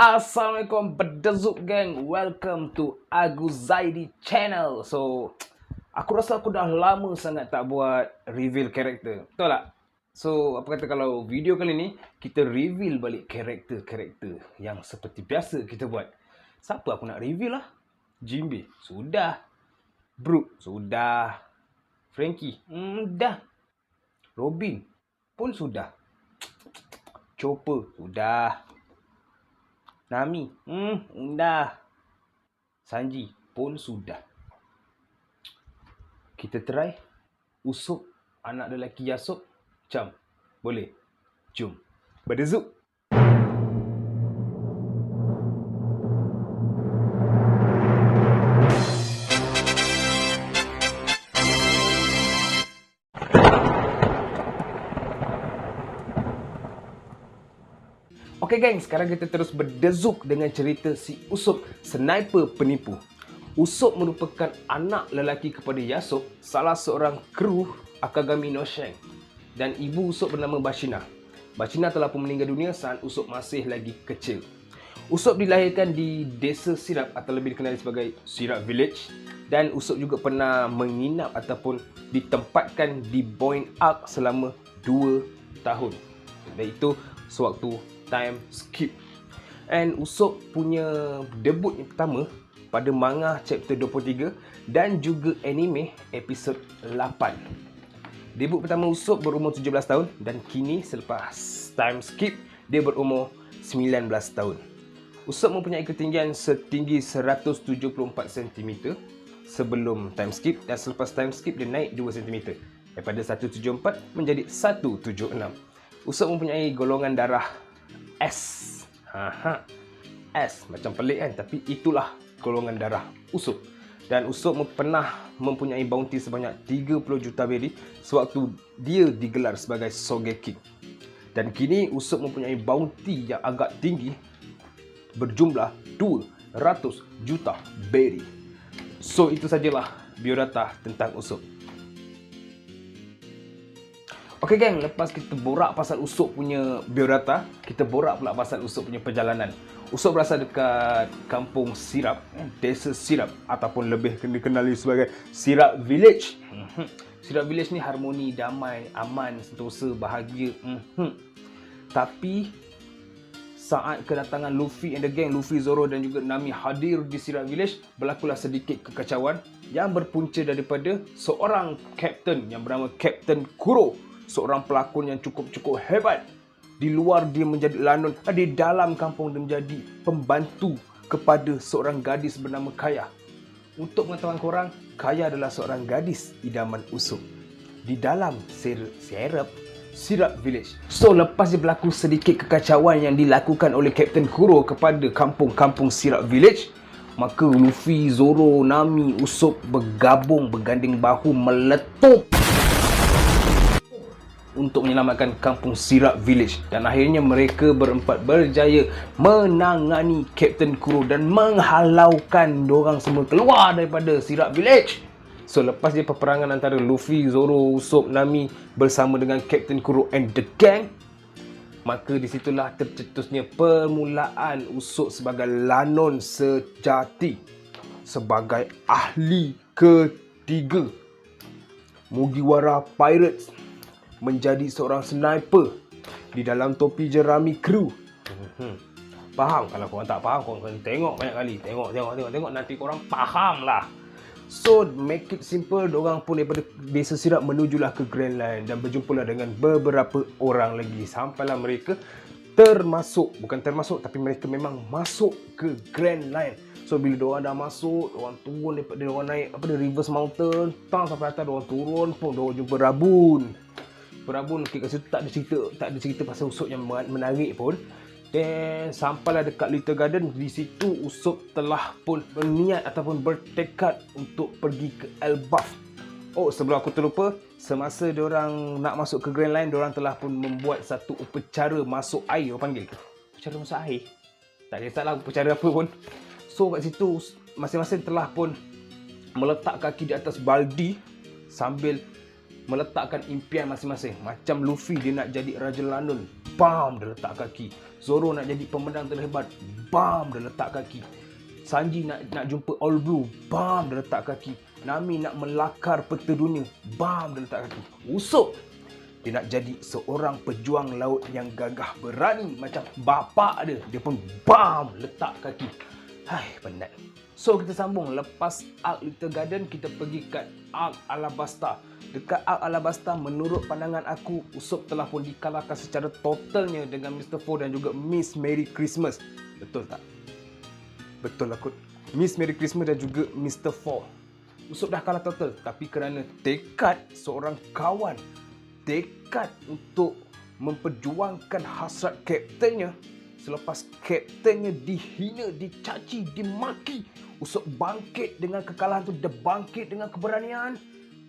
Assalamualaikum berdezuk geng. Welcome to Agus Zaidi channel. So, aku rasa aku dah lama sangat tak buat reveal karakter. Betul tak? So, apa kata kalau video kali ni kita reveal balik karakter-karakter yang seperti biasa kita buat. Siapa aku nak reveal lah? Jimbe, sudah. Brook, sudah. Frankie, dah. Robin, pun sudah. Chopper, sudah. Nami, dah. Sanji pun sudah. Kita try Usopp, anak lelaki Yasop. Macam boleh? Jom berdezuk. Okey geng, sekarang kita terus berdezuk dengan cerita si Usopp, sniper penipu. Usopp merupakan anak lelaki kepada Yasop, salah seorang kru Akagami no Shank. Dan ibu Usopp bernama Bashina. Bashina telah pun meninggal dunia saat Usopp masih lagi kecil. Usopp dilahirkan di desa Sirap atau lebih dikenali sebagai Sirap Village. Dan Usopp juga pernah menginap ataupun ditempatkan di Boyne Ark selama 2 tahun. Dan itu sewaktu time skip. And Usopp punya debut yang pertama pada manga chapter 23 dan juga anime episod 8. Debut pertama Usopp berumur 17 tahun dan kini selepas time skip dia berumur 19 tahun. Usopp mempunyai ketinggian setinggi 174 cm sebelum time skip dan selepas time skip dia naik 2 cm daripada 174 menjadi 176. Usopp mempunyai golongan darah S. S macam pelik kan, tapi itulah golongan darah Usopp. Dan Usopp pernah mempunyai bounty sebanyak 30 juta beri sewaktu dia digelar sebagai Sogeking. Dan kini Usopp mempunyai bounty yang agak tinggi berjumlah 200 juta beri. So itu sajalah biodata tentang Usopp. Okey geng, lepas kita borak pasal Usopp punya biodata, kita borak pula pasal Usopp punya perjalanan. Usopp berasal dekat kampung Sirap, desa Sirap ataupun lebih dikenali sebagai Sirap Village. Sirap Village ni harmoni, damai, aman, sentosa, bahagia. Tapi saat kedatangan Luffy and the gang, Luffy, Zoro dan juga Nami hadir di Sirap Village, berlakulah sedikit kekacauan yang berpunca daripada seorang kapten yang bernama Kapten Kuro. Seorang pelakon yang cukup hebat. Di luar dia menjadi lanon, di dalam kampung dia menjadi pembantu kepada seorang gadis bernama Kaya. Untuk pengetahuan korang, Kaya adalah seorang gadis idaman Usopp di dalam Sirap Village. So lepas dia berlaku sedikit kekacauan yang dilakukan oleh Kapten Kuro kepada kampung-kampung Sirap Village, maka Luffy, Zoro, Nami, Usopp berganding bahu meletup untuk menyelamatkan kampung Sirap Village. Dan akhirnya mereka berempat berjaya menangani Kapten Kuro dan menghalaukan diorang semua keluar daripada Sirap Village. So lepas dia peperangan antara Luffy, Zoro, Usopp, Nami bersama dengan Kapten Kuro and the gang, maka disitulah tercetusnya permulaan Usopp sebagai lanon sejati, sebagai ahli ketiga Mugiwara Pirates, menjadi seorang sniper di dalam topi jerami kru. Faham? Kalau korang tak faham, korang tengok banyak kali. Tengok nanti korang faham lah. So make it simple, diorang pun daripada desa Sirap menujulah ke Grand Line dan berjumpalah dengan beberapa orang lagi sampailah mereka tapi mereka memang masuk ke Grand Line. So bila diorang dah masuk, diorang turun daripada diorang naik reverse mountain, sampai atas diorang turun pun diorang jumpa Rabun. Rabun kat situ tak ada cerita pasal Usopp yang menarik pun. Dan sampailah dekat Little Garden. Di situ Usopp telah pun berniat ataupun bertekad untuk pergi ke Elbaf. Oh, sebelum aku terlupa, semasa diorang nak masuk ke Grand Line, diorang telah pun membuat satu upacara masuk air. Orang panggil upacara masuk air, tak kisahlah upacara apa pun. So kat situ masing-masing telah pun meletak kaki di atas baldi sambil meletakkan impian masing-masing. Macam Luffy dia nak jadi Raja Lanun, bam, dia letak kaki. Zoro nak jadi pemenang terhebat, bam, dia letak kaki. Sanji nak jumpa All Blue, bam, dia letak kaki. Nami nak melakar peta dunia, bam, dia letak kaki. Usopp dia nak jadi seorang pejuang laut yang gagah berani macam bapak dia pun bam, letak kaki. Hai, penat. So kita sambung. Lepas Arc Little Garden, kita pergi kat Arc Alabasta. Dekat Arc Alabasta, menurut pandangan aku, Usopp telah pun dikalahkan secara totalnya dengan Mr. Four dan juga Miss Merry Christmas. Betul tak? Betul lah kot. Miss Merry Christmas dan juga Mr. Four. Usopp dah kalah total. Tapi kerana tekad seorang kawan, tekad untuk memperjuangkan hasrat kaptennya, selepas kaptennya dihina, dicaci, dimaki, Usopp bangkit dengan kekalahan tu. Dia bangkit dengan keberanian.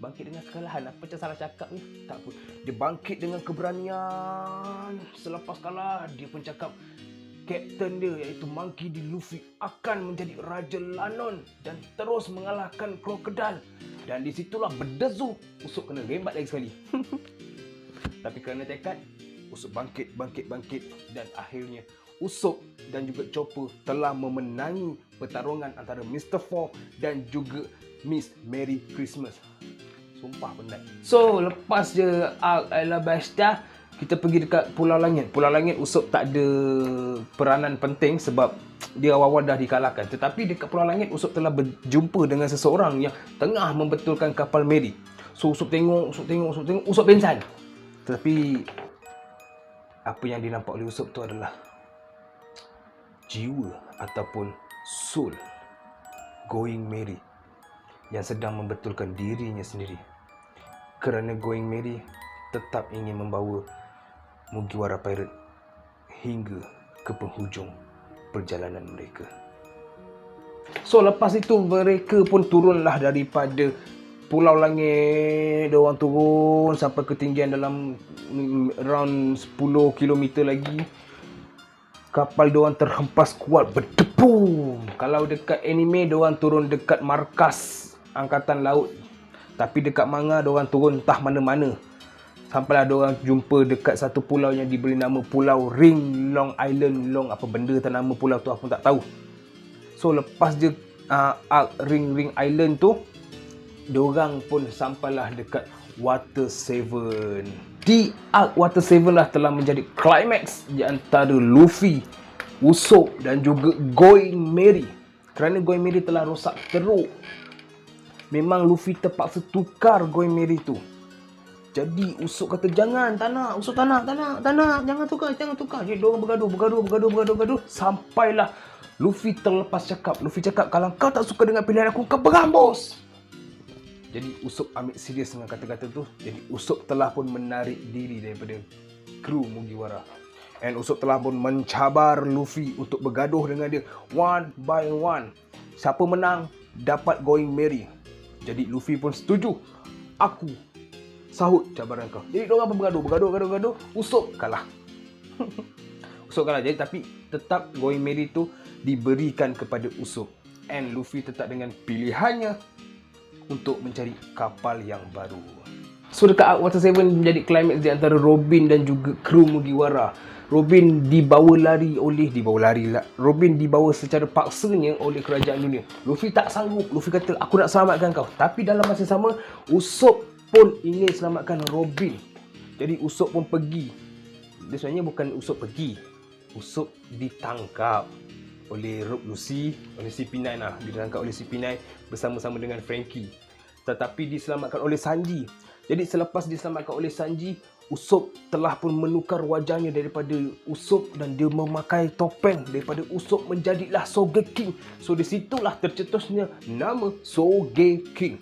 Bangkit dengan kekalahan. Apa macam salah cakap ni? Tak apa. Dia bangkit dengan keberanian. Selepas kalah, dia pun cakap kapten dia iaitu Monkey D. Luffy akan menjadi Raja Lanon dan terus mengalahkan Crocodile. Dan di situlah berdezuk. Usopp kena rembat lagi sekali. Tapi kerana tekad, Usopp bangkit dan akhirnya Usopp dan juga Chopper telah memenangi pertarungan antara Mr. Four dan juga Miss Merry Christmas. Sumpah penat. So, lepas je Arc Alabasta, kita pergi dekat Pulau Langit. Pulau Langit, Usopp tak ada peranan penting sebab dia awal-awal dah dikalahkan. Tetapi dekat Pulau Langit, Usopp telah berjumpa dengan seseorang yang tengah membetulkan kapal Merry. So, Usopp tengok, Usopp pingsan. Tetapi apa yang dinampak oleh Usopp tu adalah jiwa ataupun soul Going Merry yang sedang membetulkan dirinya sendiri. Kerana Going Merry tetap ingin membawa Mugiwara Pirate hingga ke penghujung perjalanan mereka. So lepas itu mereka pun turunlah daripada Pulau Langit. Diorang turun sampai ketinggian dalam around 10 km lagi. Kapal diorang terhempas kuat, berdepung. Kalau dekat anime, diorang turun dekat markas Angkatan Laut. Tapi dekat manga, diorang turun entah mana-mana. Sampailah diorang jumpa dekat satu pulau yang diberi nama Pulau Ring Long Island. Long apa benda tak nama pulau tu, aku tak tahu. So lepas je Arc Ring Island tu, diorang pun sampailah dekat Water 7. Di Arc Water 7 lah telah menjadi climax di antara Luffy, Usopp dan juga Going Merry. Kerana Going Merry telah rosak teruk, memang Luffy terpaksa tukar Going Merry tu. Jadi Usopp kata jangan, tak nak. Usopp tak nak, jangan tukar. Jadi diorang bergaduh. Sampailah Luffy terlepas cakap. Luffy cakap, kalau kau tak suka dengan pilihan aku, kau berambus. Jadi Usopp ambil serius dengan kata-kata tu. Jadi Usopp telah pun menarik diri daripada kru Mugiwara. And Usopp telah pun mencabar Luffy untuk bergaduh dengan dia one by one. Siapa menang dapat Going Merry. Jadi Luffy pun setuju. Aku sahut cabaran kau. Jadi diorang pun bergaduh. Usopp kalah. Usopp kalah. Jadi tapi tetap Going Merry tu diberikan kepada Usopp. And Luffy tetap dengan pilihannya untuk mencari kapal yang baru. So dekat Arc Water 7 menjadi climax di antara Robin dan juga kru Mugiwara. Robin dibawa secara paksanya oleh kerajaan dunia. Luffy tak sanggup. Luffy kata, aku nak selamatkan kau. Tapi dalam masa sama, Usopp pun ingin selamatkan Robin. Jadi Usopp pun pergi. Dia sebenarnya bukan Usopp pergi. Usopp ditangkap oleh Rob Lucy, oleh CP9 lah. Ditangkap oleh CP9 bersama-sama dengan Frankie. Tetapi diselamatkan oleh Sanji. Jadi selepas diselamatkan oleh Sanji, Usopp telah pun menukar wajahnya daripada Usopp dan dia memakai topeng. Daripada Usopp menjadilah Sogeking. So di situlah tercetusnya nama Sogeking.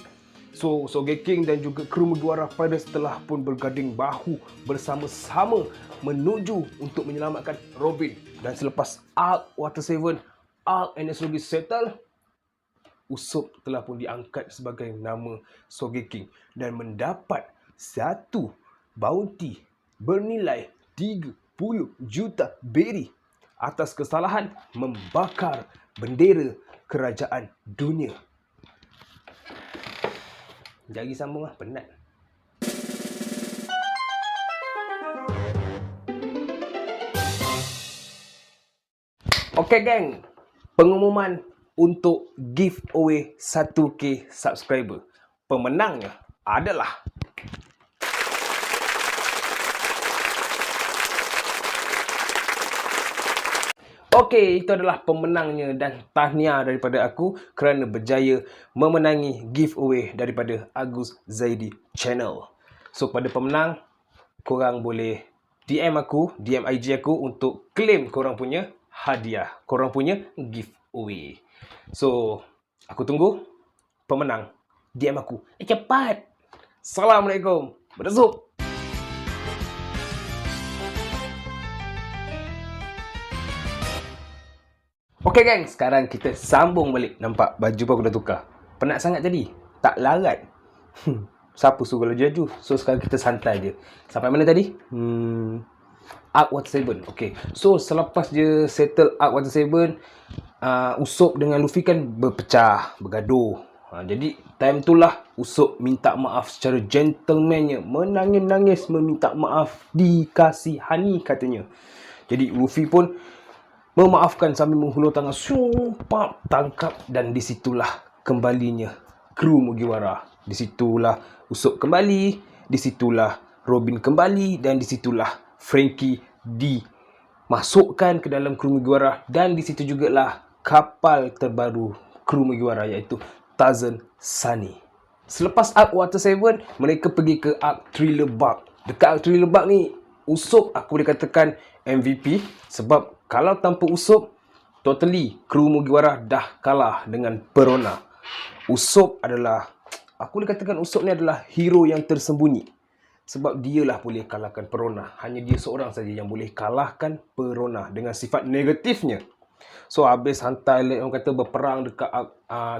So Sogeking dan juga kru Mugiwara Pirates telah pun berganding bahu bersama-sama menuju untuk menyelamatkan Robin. Dan selepas Arc Water 7, Arc Enies Lobby settle, Usopp telah pun diangkat sebagai nama Sogeking dan mendapat satu bounty bernilai 30 juta beri atas kesalahan membakar bendera kerajaan dunia. Jari sambung lah, penat. Okey geng, pengumuman untuk giveaway 1k subscriber. Pemenangnya adalah okey, itu adalah pemenangnya dan tahniah daripada aku kerana berjaya memenangi giveaway daripada Agus Zaidi Channel. So pada pemenang, korang boleh DM aku, DM IG aku untuk claim korang punya hadiah, korang punya giveaway. So, aku tunggu pemenang DM aku. Cepat! Assalamualaikum. Berdesuk! Okey geng, sekarang kita sambung balik. Nampak baju pun aku dah tukar. Penat sangat tadi? Tak larat. Siapa suruh kalau jaju? So sekarang kita santai je. Sampai mana tadi? Arc Water 7. Okay. So selepas je settle Arc Water 7, Usopp dengan Luffy kan berpecah, bergaduh. Jadi time tu lah Usopp minta maaf secara gentlemannya, menangis-nangis meminta maaf, dikasihani katanya. Jadi Luffy pun memaafkan sambil menghulur tangan, sumpah, tangkap, dan disitulah kembalinya kru Mugiwara. Disitulah Usopp kembali, disitulah Robin kembali, dan disitulah Franky dimasukkan ke dalam kru Mugiwara, dan di situ jugalah kapal terbaru kru Mugiwara iaitu Tarzan Sunny. Selepas Arc Water 7, mereka pergi ke Arc Thriller Bark. Dekat Arc Thriller Bark ni, Usopp aku boleh katakan MVP sebab kalau tanpa Usopp, totally kru Mugiwara dah kalah dengan Perona. Usopp adalah, aku boleh katakan Usopp ni adalah hero yang tersembunyi. Sebab dialah boleh kalahkan Perona. Hanya dia seorang saja yang boleh kalahkan Perona dengan sifat negatifnya. So habis hantar orang kata berperang dekat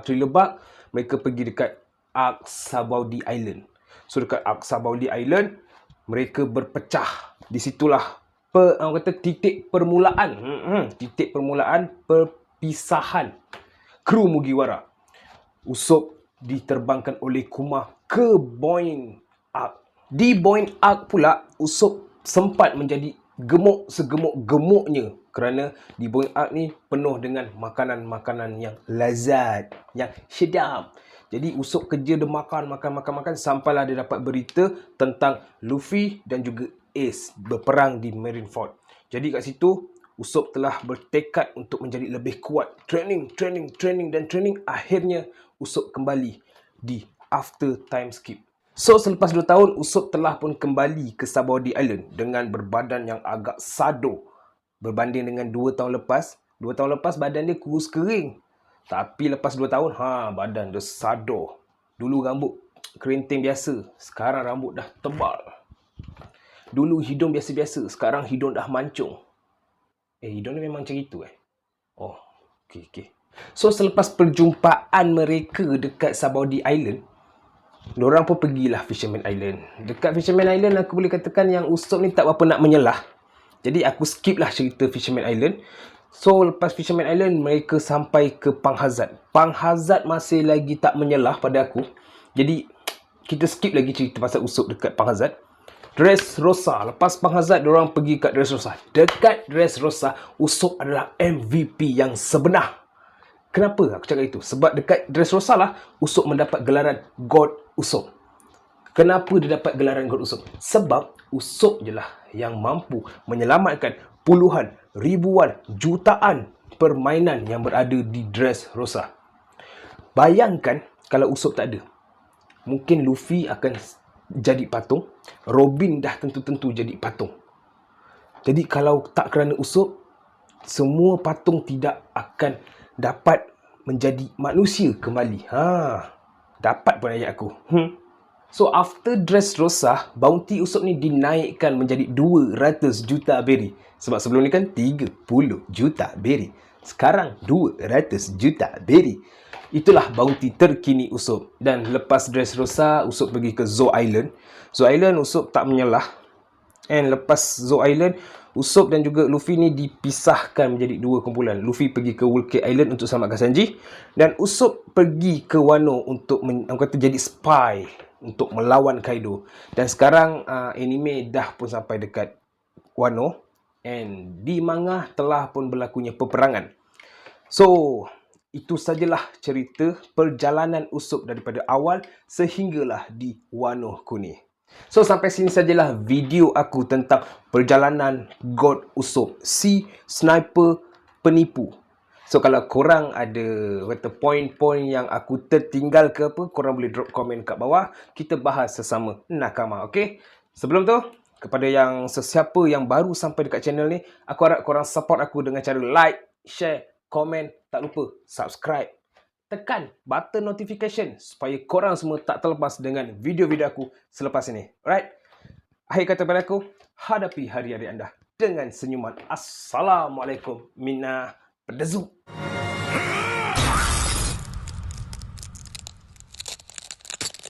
Thriller Bark, mereka pergi dekat Arc Sabaudi Island. So dekat Arc Sabaudi Island, mereka berpecah. Disitulah orang kata titik permulaan, titik permulaan perpisahan kru Mugiwara. Usopp diterbangkan oleh Kuma ke Boin Arc. Di Boin Arc pula, Usopp sempat menjadi gemuk segemuk-gemuknya kerana di Boin Arc ni penuh dengan makanan-makanan yang lazat, yang sedap. Jadi Usopp kerja dia makan sampailah dia dapat berita tentang Luffy dan juga Ace berperang di Marineford. Jadi kat situ Usopp telah bertekad untuk menjadi lebih kuat. Training. Akhirnya Usopp kembali di After Time Skip. So selepas 2 tahun, Usopp telah pun kembali ke Sabaudi Island dengan berbadan yang agak sado berbanding dengan 2 tahun lepas. 2 tahun lepas badan dia kurus kering. Tapi lepas 2 tahun, badan dia sado. Dulu rambut kerinting biasa, sekarang rambut dah tebal. Dulu hidung biasa-biasa, sekarang hidung dah mancung. Hidung dia memang macam itu Oh, okey. So selepas perjumpaan mereka dekat Sabaudi Island, diorang pun pergilah Fisherman Island. Dekat Fisherman Island aku boleh katakan yang Usopp ni tak berapa nak menyelah. Jadi aku skip lah cerita Fisherman Island. So lepas Fisherman Island, mereka sampai ke Pang Hazard. Pang Hazard masih lagi tak menyelah pada aku. Jadi kita skip lagi cerita pasal Usopp dekat Pang Hazard. Dressrosa. Lepas Pang Hazard, diorang pergi kat Dressrosa. Dekat Dressrosa, Usopp adalah MVP yang sebenar. Kenapa aku cakap itu? Sebab dekat Dressrosa lah Usopp mendapat gelaran God Usopp. Kenapa dia dapat gelaran God Usopp? Sebab Usopp je lah yang mampu menyelamatkan puluhan, ribuan, jutaan permainan yang berada di Dressrosa. Bayangkan kalau Usopp tak ada. Mungkin Luffy akan jadi patung, Robin dah tentu-tentu jadi patung. Jadi kalau tak kerana Usopp, semua patung tidak akan dapat menjadi manusia kembali. Dapat pun ayat aku. So after Dressrosa, bounty Usopp ni dinaikkan menjadi 200 juta berry. Sebab sebelum ni kan 30 juta berry. Sekarang 200 juta berry. Itulah bounty terkini Usopp. Dan lepas Dressrosa, Usopp pergi ke Zou Island. Zou Island Usopp tak menyelah. And lepas Zou Island, Usopp dan juga Luffy ni dipisahkan menjadi 2 kumpulan. Luffy pergi ke Whole Cake Island untuk selamatkan Sanji, dan Usopp pergi ke Wano untuk jadi spy untuk melawan Kaido. Dan sekarang anime dah pun sampai dekat Wano, and di manga telah pun berlakunya peperangan So, itu sajalah cerita perjalanan Usop daripada awal sehinggalah di Wanoh Kuni. So, sampai sini sajalah video aku tentang perjalanan God Usop, si sniper penipu. So, kalau korang ada poin-poin yang aku tertinggal ke apa, korang boleh drop komen kat bawah. Kita bahas sesama nakama, okay? Sebelum tu, kepada yang sesiapa yang baru sampai dekat channel ni, aku harap korang support aku dengan cara like, share, komen, tak lupa subscribe. Tekan button notification supaya korang semua tak terlepas dengan video-video aku selepas ini. Alright? Akhir kata pada aku, hadapi hari-hari anda dengan senyuman. Assalamualaikum minna pedazuk.